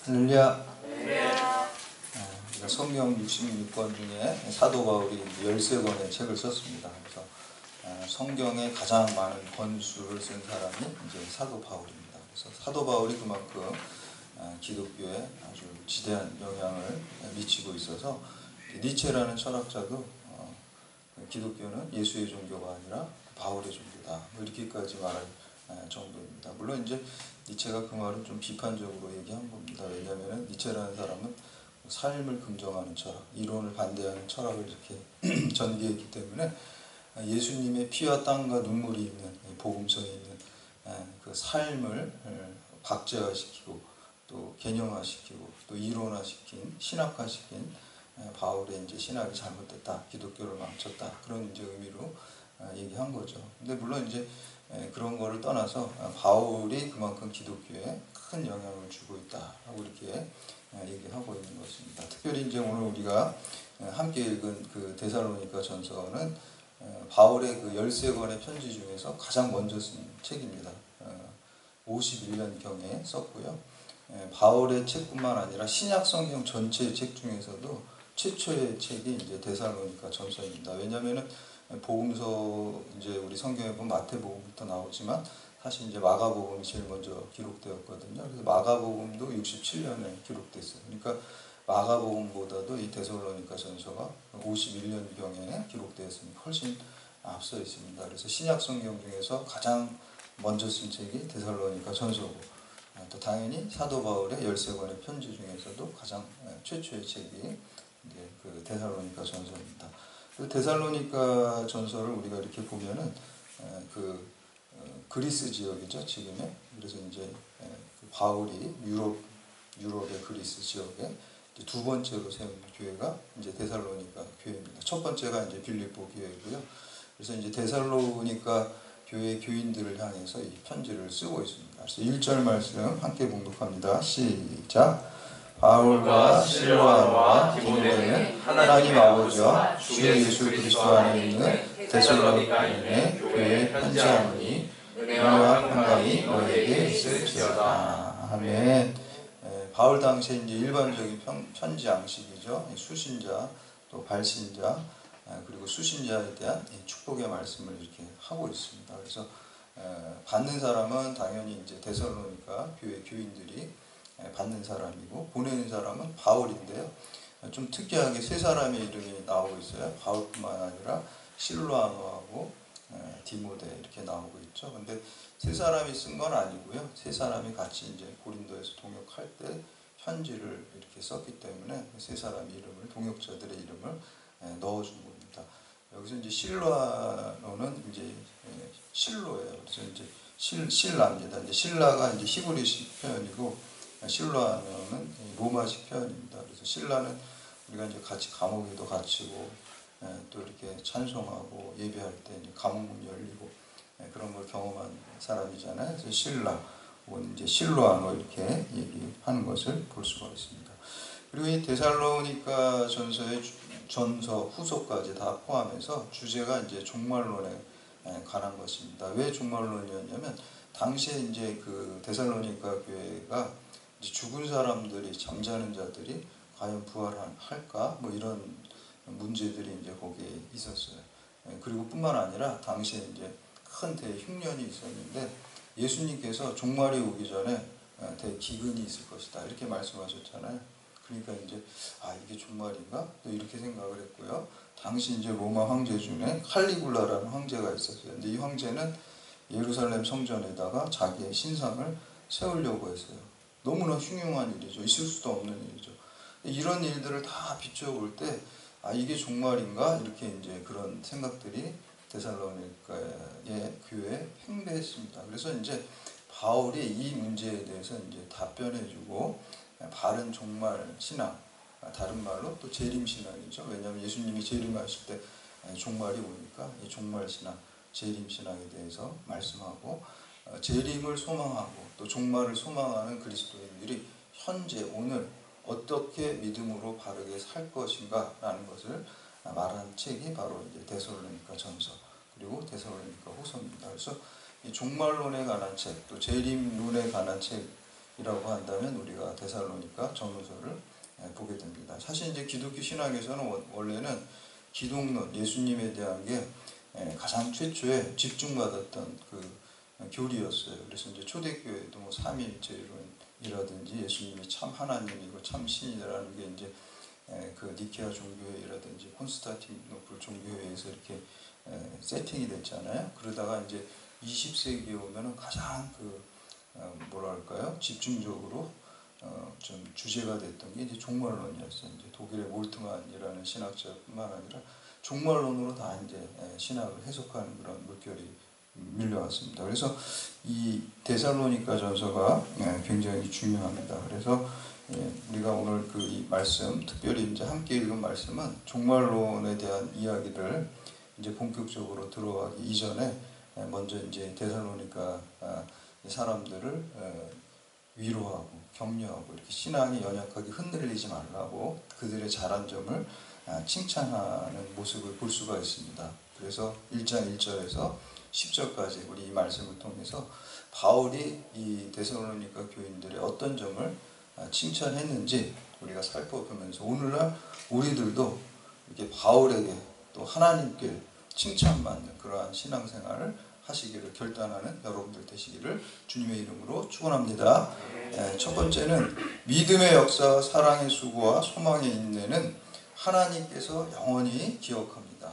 할렐루야. 성경 66권 중에 사도 바울이 13권의 책을 썼습니다. 그래서 성경에 가장 많은 권수를 쓴 사람이 이제 사도 바울입니다. 그래서 사도 바울이 그만큼 기독교에 아주 지대한 영향을 미치고 있어서 니체라는 철학자도 기독교는 예수의 종교가 아니라 바울의 종교다, 뭐 이렇게까지 말할 정도입니다. 물론 이제 니체가 그 말은 좀 비판적으로 얘기한 겁니다. 왜냐하면 니체라는 사람은 삶을 긍정하는 철학, 이론을 반대하는 철학을 이렇게 전개했기 때문에 예수님의 피와 땀과 눈물이 있는 복음서에 있는 그 삶을 박제화시키고 또 개념화시키고 또 이론화시킨, 신학화시킨 바울의 이제 신학이 잘못됐다, 기독교를 망쳤다, 그런 이제 의미로 얘기한 거죠. 근데 물론 이제 그런 거를 떠나서 바울이 그만큼 기독교에 큰 영향을 주고 있다라고 이렇게 얘기하고 있는 것입니다. 특별히 이제 오늘 우리가 함께 읽은 그 데살로니가 전서는 바울의 그 13권의 편지 중에서 가장 먼저 쓴 책입니다. 51년경에 썼고요. 바울의 책뿐만 아니라 신약 성경 전체의 책 중에서도 최초의 책이 이제 데살로니가 전서입니다. 왜냐하면은 복음서 이제 우리 성경에 보면 마태복음부터 나오지만 사실 이제 마가복음이 제일 먼저 기록되었거든요. 그래서 마가복음도 67년에 기록됐어요. 그러니까 마가복음보다도 이 데살로니가 전서가 51년경에 기록되었으니까 훨씬 앞서 있습니다. 그래서 신약 성경 중에서 가장 먼저 쓴 책이 데살로니가 전서고, 또 당연히 사도 바울의 13권의 편지 중에서도 가장 최초의 책이 이제 그 데살로니가 전서입니다. 그 데살로니가 전서를 우리가 이렇게 보면은 그리스 지역이죠, 지금의. 그래서 이제 그 바울이 유럽의 그리스 지역에 이제 두 번째로 세운 교회가 이제 데살로니가 교회입니다. 첫 번째가 이제 빌립보 교회고요. 그래서 이제 데살로니가 교회 교인들을 향해서 이 편지를 쓰고 있습니다. 그래서 1절 말씀 함께 봉독합니다. 시작. 바울과 실로아와 디모데는 하나님 아버지와 주 예수 그리스도 안에 있는 데살로니가인의 교회에 편지하노니 은혜와 평강이 너희에게 있을지어다. 아멘. 바울 당시에 이제 일반적인 편지 양식이죠. 수신자, 또 발신자, 그리고 수신자에 대한 축복의 말씀을 이렇게 하고 있습니다. 그래서 받는 사람은 당연히 이제 데살로니가 교회 교인들이 받는 사람이고, 보내는 사람은 바울인데요. 좀 특이하게 세 사람의 이름이 나오고 있어요. 바울뿐만 아니라 실로아노하고 디모데 이렇게 나오고 있죠. 근데 세 사람이 쓴 건 아니고요. 세 사람이 같이 이제 고린도에서 동역할 때 편지를 이렇게 썼기 때문에 세 사람의 이름을, 동역자들의 이름을 넣어준 겁니다. 여기서 이제 실로아노는 이제 실로예요. 그래서 이제 실라입니다. 이제 실라가 이제 히브리식 표현이고, 실로아노는 로마식 표현입니다. 그래서 실라는 우리가 이제 같이 감옥에도 갇히고 또 이렇게 찬송하고 예배할 때 감옥문 열리고 그런 걸 경험한 사람이잖아요. 그래서 실라 혹은 이제 실로아노 이렇게 얘기하는 것을 볼 수가 있습니다. 그리고 이 데살로니가 전서의 전서 후서까지 다 포함해서 주제가 이제 종말론에 관한 것입니다. 왜 종말론이었냐면 당시에 이제 그 데살로니가 교회가 이제 죽은 사람들이, 잠자는 자들이 과연 부활할까, 뭐 이런 문제들이 이제 거기에 있었어요. 그리고 뿐만 아니라 당시에 이제 큰 대흉년이 있었는데 예수님께서 종말이 오기 전에 대기근이 있을 것이다 이렇게 말씀하셨잖아요. 그러니까 이제 이게 종말인가? 또 이렇게 생각을 했고요. 당시 이제 로마 황제 중에 칼리굴라라는 황제가 있었어요. 근데 이 황제는 예루살렘 성전에다가 자기의 신상을 세우려고 했어요. 너무나 흉흉한 일이죠. 있을 수도 없는 일이죠. 이런 일들을 다 비춰볼 때 이게 종말인가? 이렇게 이제 그런 생각들이 데살로니가의 교회에 팽배했습니다. 그래서 이제 바울이 이 문제에 대해서 이제 답변해주고, 바른 종말 신앙, 다른 말로 또 재림 신앙이죠. 왜냐하면 예수님이 재림하실 때 종말이 오니까 이 종말 신앙, 재림 신앙에 대해서 말씀하고, 재림을 소망하고 또 종말을 소망하는 그리스도인들이 현재 오늘 어떻게 믿음으로 바르게 살 것인가 라는 것을 말한 책이 바로 이제 데살로니가 전서 그리고 데살로니가 후서입니다. 그래서 이 종말론에 관한 책, 또 재림론에 관한 책 한다면 우리가 데살로니가 전후서를 보게 됩니다. 사실 이제 기독교 신학에서는 원래는 기독론, 예수님에 대한 게 가장 최초에 집중받았던 그 교리였어요. 그래서 이제 초대교회도 뭐 삼위일체 이론이라든지 예수님이 참 하나님이고 참 신이라는 게 이제 그 니케아 종교회의라든지 콘스탄티노플 종교회의에서 이렇게 세팅이 됐잖아요. 그러다가 이제 20세기에 오면은 가장 뭐랄까요? 집중적으로 좀 주제가 됐던 게 이제 종말론이었어요. 이제 독일의 몰트만이라는 신학자뿐만 아니라 종말론으로 다 이제 신학을 해석하는 그런 물결이 밀려왔습니다. 그래서 이 데살로니가 전서가 굉장히 중요합니다. 그래서 우리가 오늘 이 말씀, 특별히 이제 함께 읽은 말씀은 종말론에 대한 이야기를 이제 본격적으로 들어가기 이전에 먼저 이제 데살로니가 사람들을 위로하고 격려하고 이렇게 신앙이 연약하게 흔들리지 말라고 그들의 잘한 점을 칭찬하는 모습을 볼 수가 있습니다. 그래서 1장 1절에서 10절까지 우리 이 말씀을 통해서 바울이 이 데살로니가 교인들의 어떤 점을 칭찬했는지 우리가 살펴보면서 오늘날 우리들도 이렇게 바울에게 또 하나님께 칭찬받는 그러한 신앙생활을 하시기를 결단하는 여러분들 되시기를 주님의 이름으로 축원합니다. 첫 번째는 믿음의 역사와 사랑의 수고와 소망의 인내는 하나님께서 영원히 기억합니다.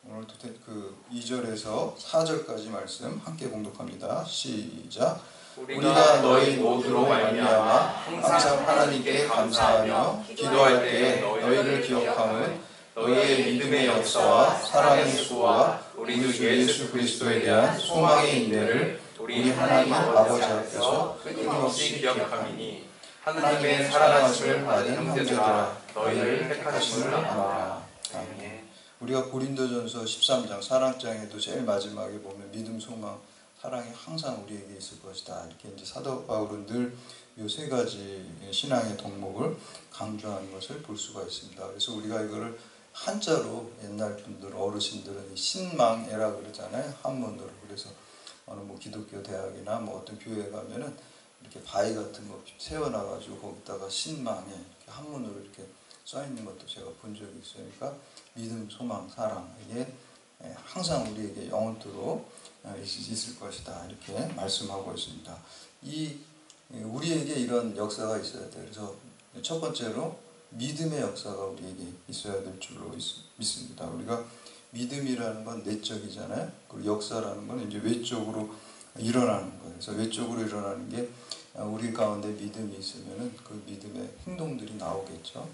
오늘 2절에서 4절까지 말씀 함께 봉독합니다. 시작. 우리가 너희 모두로 말미암아 항상 하나님께 감사하며 기도할 때에 너희를 기억함은 너희의 믿음의 역사와 사랑의 수고와 우리 주 예수 그리스도에 대한 소망의 인내를 우리 하나님 아버지 앞에서 끊임없이 기억함이니 하나님의 사랑하심을 받은 형제들아 너희를 택하심을 아노라. 아멘. 우리가 고린도전서 13장 사랑장에도 제일 마지막에 보면 믿음, 소망, 사랑이 항상 우리에게 있을 것이다. 이렇게 이제 사도 바울은 늘 이 세 가지 신앙의 덕목을 강조하는 것을 볼 수가 있습니다. 그래서 우리가 이거를 한자로 옛날 분들 어르신들은 신망애라 그러잖아요. 한문으로. 그래서 어느 뭐 기독교 대학이나 뭐 어떤 교회에 가면은 이렇게 바위 같은 거 세워놔가지고 거기다가 신망애 이렇게 한문으로 이렇게 써 있는 것도 제가 본 적이 있어요. 그러니까 믿음, 소망, 사랑 이게 항상 우리에게 영원토록 있을 것이다 이렇게 말씀하고 있습니다. 우리에게 이런 역사가 있어야 돼요. 그래서 첫 번째로 믿음의 역사가 우리에게 있어야 될 줄로 믿습니다. 우리가 믿음이라는 건 내적이잖아요. 그리고 역사라는 건 이제 외적으로 일어나는 거예요. 그래서 외적으로 일어나는 게 우리 가운데 믿음이 있으면은 그 믿음의 행동들이 나오겠죠.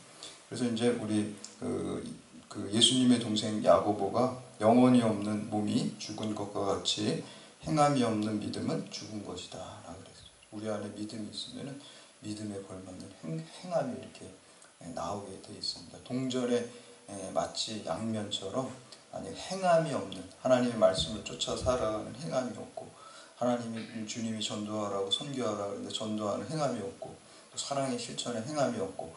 그래서 이제 우리 예수님의 동생 야고보가 영혼이 없는 몸이 죽은 것과 같이 행함이 없는 믿음은 죽은 것이다 라고 그랬어요. 우리 안에 믿음이 있으면은 믿음에 걸맞는 행함이 이렇게 나오게 되어 있습니다. 동전에 마치 양면처럼 아니 행함이 없는 하나님의 말씀을 쫓아 살아가는 행함이 없고 하나님이 주님이 전도하라고 선교하라 그러는데 전도하는 행함이 없고 또 사랑의 실천에 행함이 없고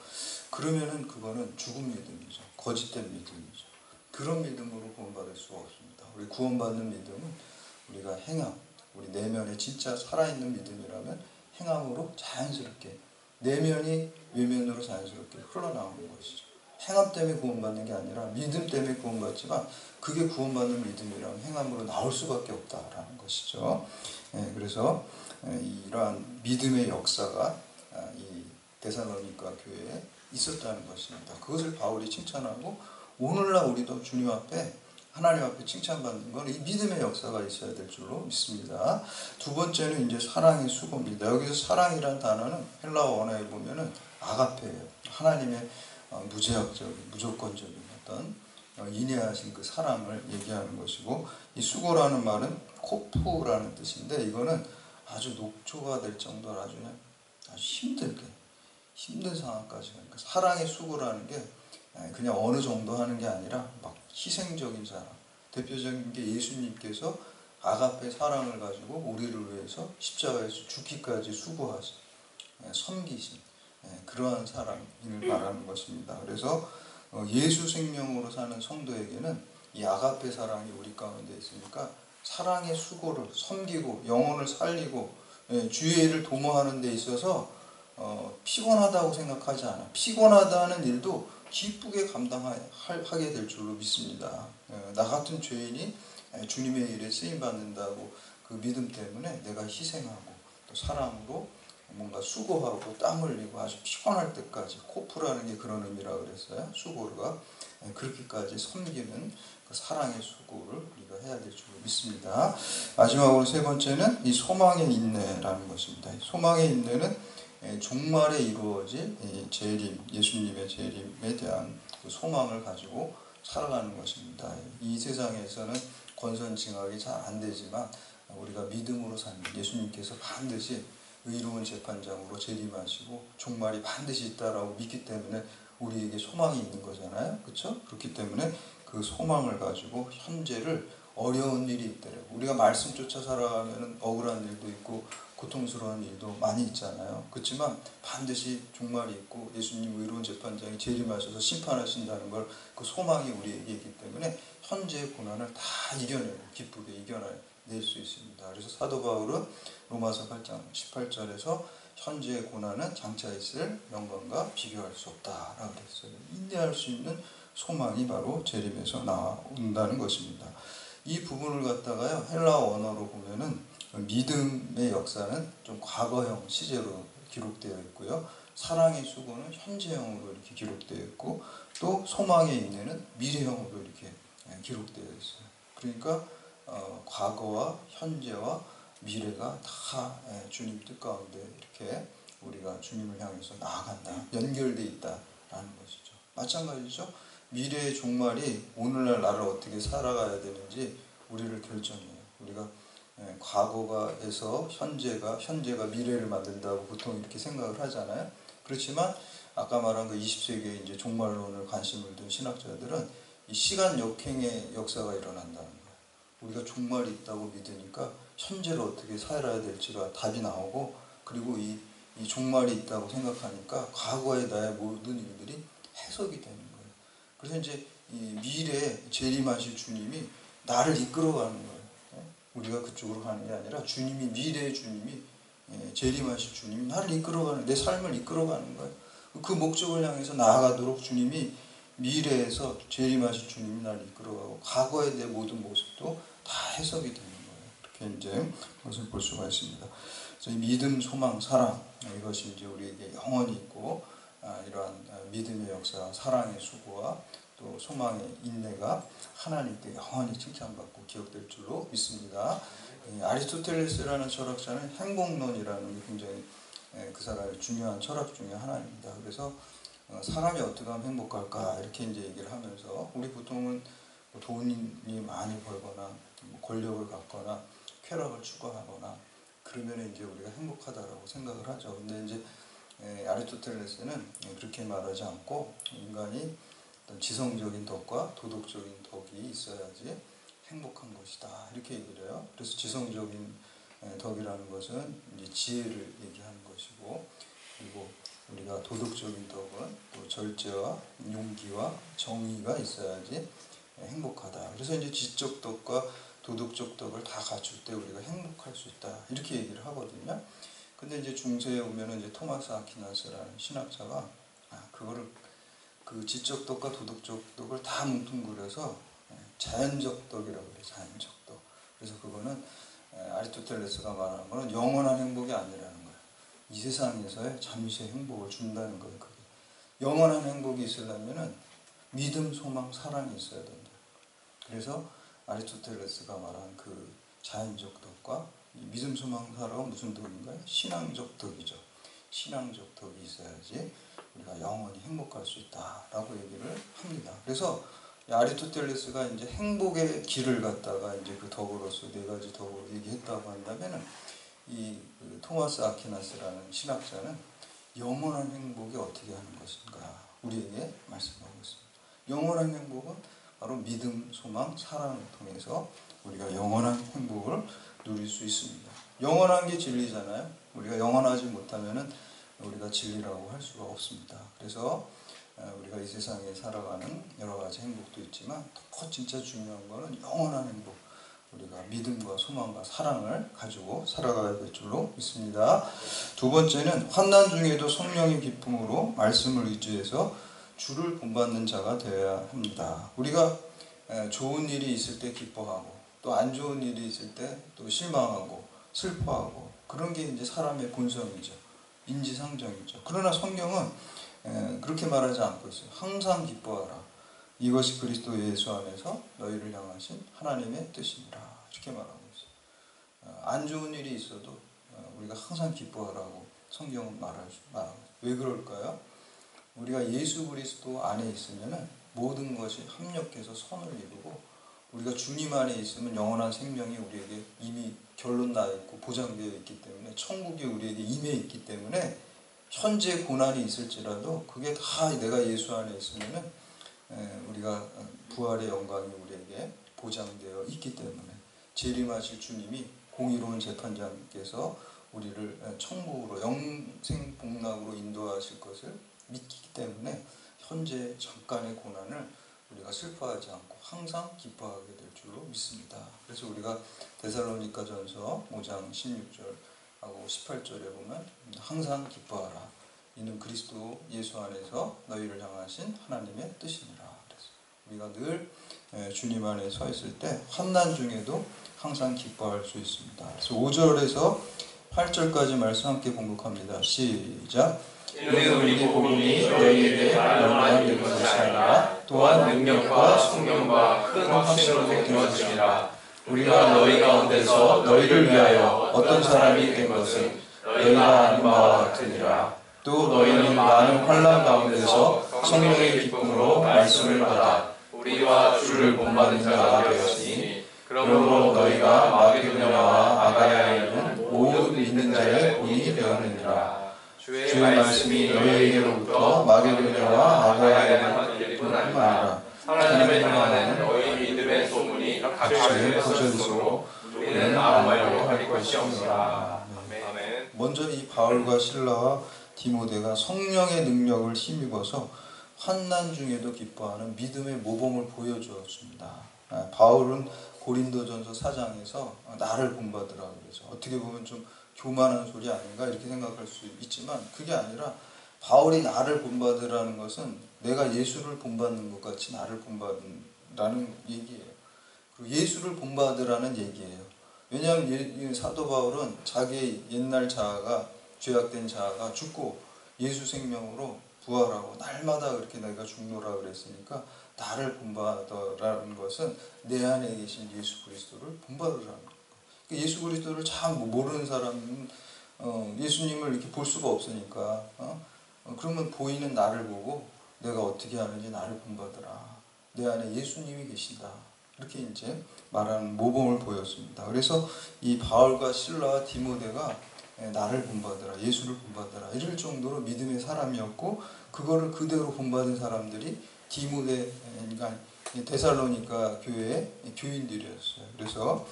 그러면은 그거는 죽은 믿음이죠. 거짓된 믿음이죠. 그런 믿음으로 구원받을 수가 없습니다. 우리 구원받는 믿음은 우리가 행함, 우리 내면에 진짜 살아있는 믿음이라면 행함으로 자연스럽게 내면이 외면으로 자연스럽게 흘러나오는 것이죠. 행함 때문에 구원받는 게 아니라 믿음 때문에 구원받지만 그게 구원받는 믿음이라면 행함으로 나올 수밖에 없다라는 것이죠. 그래서 이러한 믿음의 역사가 이 데살로니가 교회에 있었다는 것입니다. 그것을 바울이 칭찬하고 오늘날 우리도 주님 앞에 하나님 앞에 칭찬받는 건 이 믿음의 역사가 있어야 될 줄로 믿습니다. 두 번째는 이제 사랑의 수고입니다. 여기서 사랑이란 단어는 헬라어 원어에 보면은 아가페예요. 하나님의 무제약적인, 무조건적인 어떤 인내하신 그 사랑을 얘기하는 것이고 이 수고라는 말은 코프라는 뜻인데 이거는 아주 녹초가 될 정도로 아주 힘든 상황까지 가니까 사랑의 수고라는 게 그냥 어느 정도 하는 게 아니라 막 희생적인 사랑. 대표적인 게 예수님께서 아가페 사랑을 가지고 우리를 위해서 십자가에서 죽기까지 수고하신 섬기신 그러한 사랑을 말하는 것입니다. 그래서 예수 생명으로 사는 성도에게는 이 아가페 사랑이 우리 가운데 있으니까 사랑의 수고를 섬기고 영혼을 살리고 주의를 도모하는 데 있어서 피곤하다고 생각하지 않아. 피곤하다는 일도 기쁘게 감당하게 될 줄로 믿습니다. 나 같은 죄인이 주님의 일에 쓰임받는다고 그 믿음 때문에 내가 희생하고 또 사랑으로 뭔가 수고하고 땀 흘리고 아주 피곤할 때까지, 코프라는 게 그런 의미라 그랬어요. 수고가 그렇게까지 섬기는 그 사랑의 수고를 우리가 해야 될 줄로 믿습니다. 마지막으로 세 번째는 이 소망의 인내라는 것입니다. 소망의 인내는 종말에 이루어질 재림, 예수님의 재림에 대한 그 소망을 가지고 살아가는 것입니다. 이 세상에서는 권선징악이 잘 안 되지만 우리가 믿음으로 살면 예수님께서 반드시 의로운 재판장으로 재림하시고 종말이 반드시 있다라고 믿기 때문에 우리에게 소망이 있는 거잖아요. 그렇죠? 그렇기 때문에 그 소망을 가지고 현재를 어려운 일이 있더라고요. 우리가 말씀 쫓아 살아가면 억울한 일도 있고 고통스러운 일도 많이 있잖아요. 그렇지만 반드시 종말이 있고 예수님 의로운 재판장이 재림하셔서 심판하신다는 걸 그 소망이 우리에게 있기 때문에 현재의 고난을 다 이겨내고 기쁘게 이겨낼 수 있습니다. 그래서 사도 바울은 로마서 8장 18절에서 현재의 고난은 장차 있을 영광과 비교할 수 없다라고 했어요. 인내할 수 있는 소망이 바로 재림에서 나온다는 것입니다. 이 부분을 갖다가요, 헬라어 원어로 보면은 믿음의 역사는 좀 과거형 시제로 기록되어 있고요. 사랑의 수고는 현재형으로 이렇게 기록되어 있고, 또 소망의 인내는 미래형으로 이렇게 기록되어 있어요. 그러니까 과거와 현재와 미래가 다 주님 뜻 가운데 이렇게 우리가 주님을 향해서 나아간다, 연결되어 있다라는 것이죠. 마찬가지죠. 미래의 종말이 오늘날 나를 어떻게 살아가야 되는지 우리를 결정해요. 우리가 과거가에서 현재가 미래를 만든다고 보통 이렇게 생각을 하잖아요. 그렇지만 아까 말한 그 20세기의 이제 종말론을 관심을 둔 신학자들은 이 시간 역행의 역사가 일어난다는 거예요. 우리가 종말이 있다고 믿으니까 현재를 어떻게 살아야 될지가 답이 나오고, 그리고 이 종말이 있다고 생각하니까 과거의 나의 모든 일들이 해석이 되는 거예요. 그래서 이제 이 미래에 재림하실 주님이 나를 이끌어가는 거예요. 우리가 그쪽으로 가는 게 아니라 주님이, 미래의 주님이, 재림하실 주님이 나를 이끌어가는, 내 삶을 이끌어가는 거예요. 그 목적을 향해서 나아가도록 주님이, 미래에서 재림하실 주님이 나를 이끌어가고 과거의 내 모든 모습도 다 해석이 되는 거예요. 이렇게 이제 그것을 볼 수가 있습니다. 그래서 이 믿음, 소망, 사랑, 이것이 이제 우리에게 영원히 있고, 이러한 믿음의 역사, 사랑의 수고와 또 소망의 인내가 하나님께 영원히 칭찬받고 기억될 줄로 믿습니다. 아리스토텔레스라는 철학자는 행복론이라는 게 굉장히 그 사람의 중요한 철학 중에 하나입니다. 그래서 사람이 어떻게 하면 행복할까 이렇게 이제 얘기를 하면서, 우리 보통은 돈이 많이 벌거나 권력을 갖거나 쾌락을 추구하거나 그러면 이제 우리가 행복하다라고 생각을 하죠. 근데 이제 아리스토텔레스는 그렇게 말하지 않고 인간이 어떤 지성적인 덕과 도덕적인 덕이 있어야지 행복한 것이다 이렇게 얘기를 해요. 그래서 지성적인 덕이라는 것은 이제 지혜를 얘기하는 것이고, 그리고 우리가 도덕적인 덕은 또 절제와 용기와 정의가 있어야지 행복하다. 그래서 이제 지적 덕과 도덕적 덕을 다 갖출 때 우리가 행복할 수 있다 이렇게 얘기를 하거든요. 근데 이제 중세에 오면은 이제 토마스 아퀴나스라는 신학자가 그거를 그 지적 덕과 도덕적 덕을 다 뭉뚱그려서 자연적 덕이라고 그래요. 자연적 덕. 그래서 그거는 아리스토텔레스가 말하는 거는 영원한 행복이 아니라는 거예요. 이 세상에서의 잠시의 행복을 준다는 거예요. 그게. 영원한 행복이 있으려면은 믿음, 소망, 사랑이 있어야 된다. 그래서 아리스토텔레스가 말한 그 자연적 덕과 이 믿음, 소망, 사랑은 무슨 덕인가요? 신앙적 덕이죠. 신앙적 덕이 있어야지 우리가 영원히 행복할 수 있다라고 얘기를 합니다. 그래서 아리스토텔레스가 이제 행복의 길을 갖다가 이제 그 덕으로서 네 가지 덕으로 얘기했다고 한다면은 그 토마스 아퀴나스라는 신학자는 영원한 행복이 어떻게 하는 것인가 우리에게 말씀하고 있습니다. 영원한 행복은 바로 믿음, 소망, 사랑을 통해서 우리가 영원한 행복을 누릴 수 있습니다. 영원한 게 진리잖아요. 우리가 영원하지 못하면은 우리가 진리라고 할 수가 없습니다. 그래서 우리가 이 세상에 살아가는 여러 가지 행복도 있지만 더 진짜 중요한 거는 영원한 행복, 우리가 믿음과 소망과 사랑을 가지고 살아가야 될 줄로 믿습니다. 두 번째는 환난 중에도 성령의 기쁨으로 말씀을 의지해서 주를 본받는 자가 되어야 합니다. 우리가 좋은 일이 있을 때 기뻐하고 또 안 좋은 일이 있을 때 또 실망하고 슬퍼하고 그런 게 이제 사람의 본성이죠. 인지상정이죠. 그러나 성경은 그렇게 말하지 않고 있어요. 항상 기뻐하라. 이것이 그리스도 예수 안에서 너희를 향하신 하나님의 뜻이니라. 이렇게 말하고 있어요. 안 좋은 일이 있어도 우리가 항상 기뻐하라고 성경은 말하고 있어요. 왜 그럴까요? 우리가 예수 그리스도 안에 있으면 모든 것이 합력해서 선을 이루고 우리가 주님 안에 있으면 영원한 생명이 우리에게 이미 결론 나 있고 보장되어 있기 때문에 천국이 우리에게 임해 있기 때문에 현재 고난이 있을지라도 그게 다 내가 예수 안에 있으면 우리가 부활의 영광이 우리에게 보장되어 있기 때문에 재림하실 주님이 공의로운 재판장께서 우리를 천국으로 영생 복락으로 인도하실 것을 믿기 때문에 현재 잠깐의 고난을 우리가 슬퍼하지 않고 항상 기뻐하게 될 줄로 믿습니다. 그래서 우리가 데살로니가전서 5장 16절하고 18절에 보면 항상 기뻐하라. 이는 그리스도 예수 안에서 너희를 향하신 하나님의 뜻이니라. 그래서 우리가 늘 주님 안에 서 있을 때 환난 중에도 항상 기뻐할 수 있습니다. 그래서 5절에서 8절까지 말씀 함께 공독합니다. 시작. 이는 우리 복음이 너희에게 말로만 있는 것이 아니라 또한 능력과 성령과 큰 확신으로 된 것이니라. 우리가 너희 가운데서 너희를 위하여 어떤 사람이 된 것은 너희가 아는 바와 같으니라. 또 너희는 많은 환난 가운데서 성령의 기쁨으로 말씀을 받아 우리와 주를 본받는 자가 되었으니 그러므로 너희가 마게도냐와 아가야에 있는 모든 믿는 자의 본이 되었느니라. 주의 말씀이 너희에게로부터 마게도냐와 아가야에만 이르뿐 아니라 하나님의 나라는 너희 믿음의 소문이 각처에 퍼졌으므로 우리는 아무 말도 할 것이 없노라. 아멘. 먼저 이 바울과 실라와 디모데가 성령의 능력을 힘입어서 환난 중에도 기뻐하는 믿음의 모범을 보여주었습니다. 바울은 고린도전서 4장에서 나를 본받으라 그러죠. 어떻게 보면 좀 교만한 소리 아닌가 이렇게 생각할 수 있지만 그게 아니라 바울이 나를 본받으라는 것은 내가 예수를 본받는 것 같이 나를 본받으라는 얘기예요. 그리고 예수를 본받으라는 얘기예요. 왜냐하면 사도 바울은 자기의 옛날 자아가 죄악된 자아가 죽고 예수 생명으로 부활하고 날마다 그렇게 내가 죽노라 그랬으니까 나를 본받으라는 것은 내 안에 계신 예수 그리스도를 본받으라는 거예요. 예수 그리스도를 잘 모르는 사람은 예수님을 이렇게 볼 수가 없으니까 그러면 보이는 나를 보고 내가 어떻게 하는지 나를 본받으라. 내 안에 예수님이 계신다. 이렇게 이제 말하는 모범을 보였습니다. 그래서 이 바울과 실라와 디모데가 나를 본받으라, 예수를 본받으라 이럴 정도로 믿음의 사람이었고 그거를 그대로 본받은 사람들이 디모데가 데살로니가 교회의 교인들이었어요. 그래서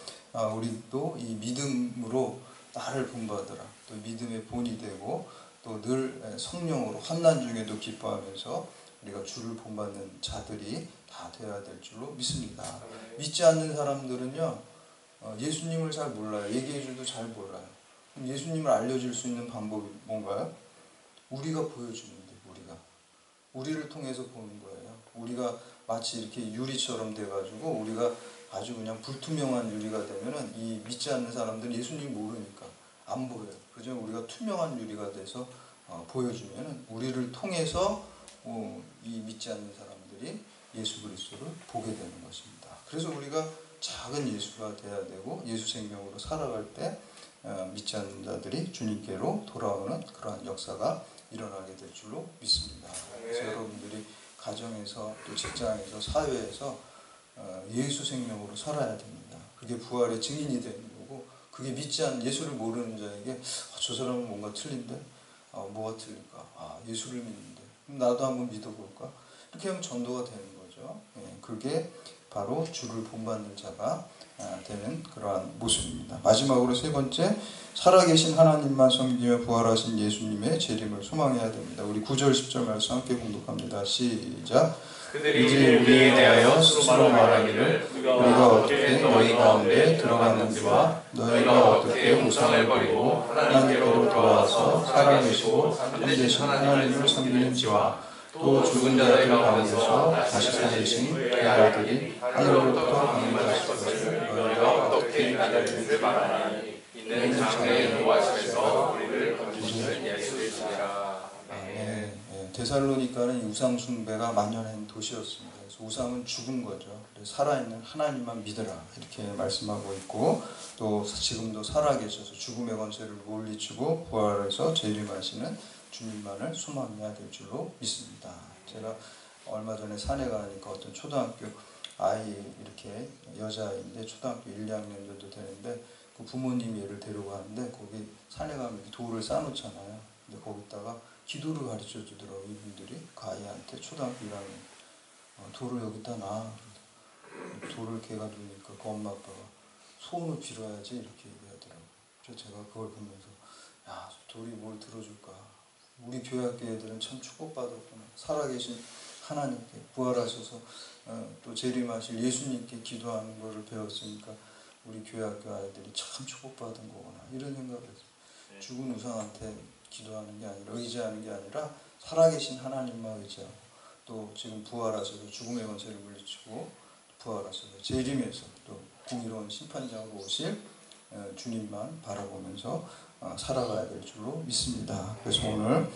우리도 이 믿음으로 나를 본받으라, 또 믿음의 본이 되고 또 늘 성령으로 환난 중에도 기뻐하면서 우리가 주를 본받는 자들이 다 되어야 될 줄로 믿습니다. 믿지 않는 사람들은요 예수님을 잘 몰라요. 얘기해줘도 잘 몰라요. 그럼 예수님을 알려줄 수 있는 방법이 뭔가요? 우리가 보여주면 돼요. 우리를 통해서 보는 거예요. 우리가 마치 이렇게 유리처럼 돼가지고 우리가 아주 그냥 불투명한 유리가 되면은 이 믿지 않는 사람들은 예수님 모르니까 안 보여요. 그죠? 우리가 투명한 유리가 돼서 보여주면은 우리를 통해서 이 믿지 않는 사람들이 예수 그리스도를 보게 되는 것입니다. 그래서 우리가 작은 예수가 돼야 되고 예수 생명으로 살아갈 때 믿지 않는 자들이 주님께로 돌아오는 그러한 역사가 일어나게 될 줄로 믿습니다. 그래서 여러분들이 가정에서 또 직장에서 사회에서 예수 생명으로 살아야 됩니다. 그게 부활의 증인이 되는 거고 그게 믿지 않는 예수를 모르는 자에게 저 사람은 뭔가 틀린데 뭐가 틀릴까? 예수를 믿는데 그럼 나도 한번 믿어볼까? 이렇게 하면 전도가 되는 거죠. 그게 바로 주를 본받는 자가 되는 그러한 모습입니다. 마지막으로 세 번째, 살아계신 하나님만 섬기며 부활하신 예수님의 재림을 소망해야 됩니다. 우리 9절 10절 말씀 함께 공독합니다. 시작. 그들이 우리에 대하여 스스로 말하기를 우리가 어떻게 너희 가운데 들어갔는지와 너희가 어떻게 우상을 버리고 하나님께로 돌아와서 살아계시고 참되신 하나님을 섬기는지와 또 죽은 자들 가운데서 다시 살리신 그의 아들이 하늘로부터 강림하실 것을 너희가 어떻게 기다리는지 말하니 이는 장래의 노하심에서 우리를 건지시는 예수 그리스도라. 데살로니가는 우상 숭배가 만연한 도시였습니다. 그래서 우상은 죽은 거죠. 그래서 살아있는 하나님만 믿으라 이렇게 말씀하고 있고, 또 지금도 살아계셔서 죽음의 권세를 물리치고 부활해서 재림하시는 주님만을 소망해야 될 줄로 믿습니다. 제가 얼마 전에 산에 가니까 어떤 초등학교 아이, 이렇게 여자아이인데 초등학교 1, 2학년 정도 되는데 그 부모님이 얘를 데리고 가는데 거기 산에 가면 이렇게 돌을 쌓아놓잖아요. 근데 거기다가 기도를 가르쳐 주더라고요. 이분들이 그 아이한테 초등학교 1학년 돌을 여기다 놔. 돌을 걔가 누니까 그 엄마 아빠가 소원을 빌어야지 이렇게 얘기하더라고요. 그래서 제가 그걸 보면서 야, 돌이 뭘 들어줄까. 우리 교회학교 애들은 참 축복받았구나. 살아계신 하나님께 부활하셔서 또 재림하실 예수님께 기도하는 것을 배웠으니까 우리 교회학교 아이들이 참 축복받은 거구나 이런 생각을 했어요. 죽은 우상한테 기도하는 게 아니라, 의지하는 게 아니라 살아계신 하나님만 의지하고, 또 지금 부활하셔서 죽음의 권세를 물리치고 부활하셔서 재림해서 또 공의로운 심판장으로 오실 주님만 바라보면서 살아가야 될 줄로 믿습니다. 그래서 오늘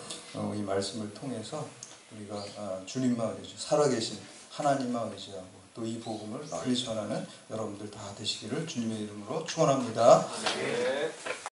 이 말씀을 통해서 우리가 주님만 의지, 살아계신 하나님만 의지하고 또 이 복음을 널리 전하는 여러분들 다 되시기를 주님의 이름으로 축원합니다. 네.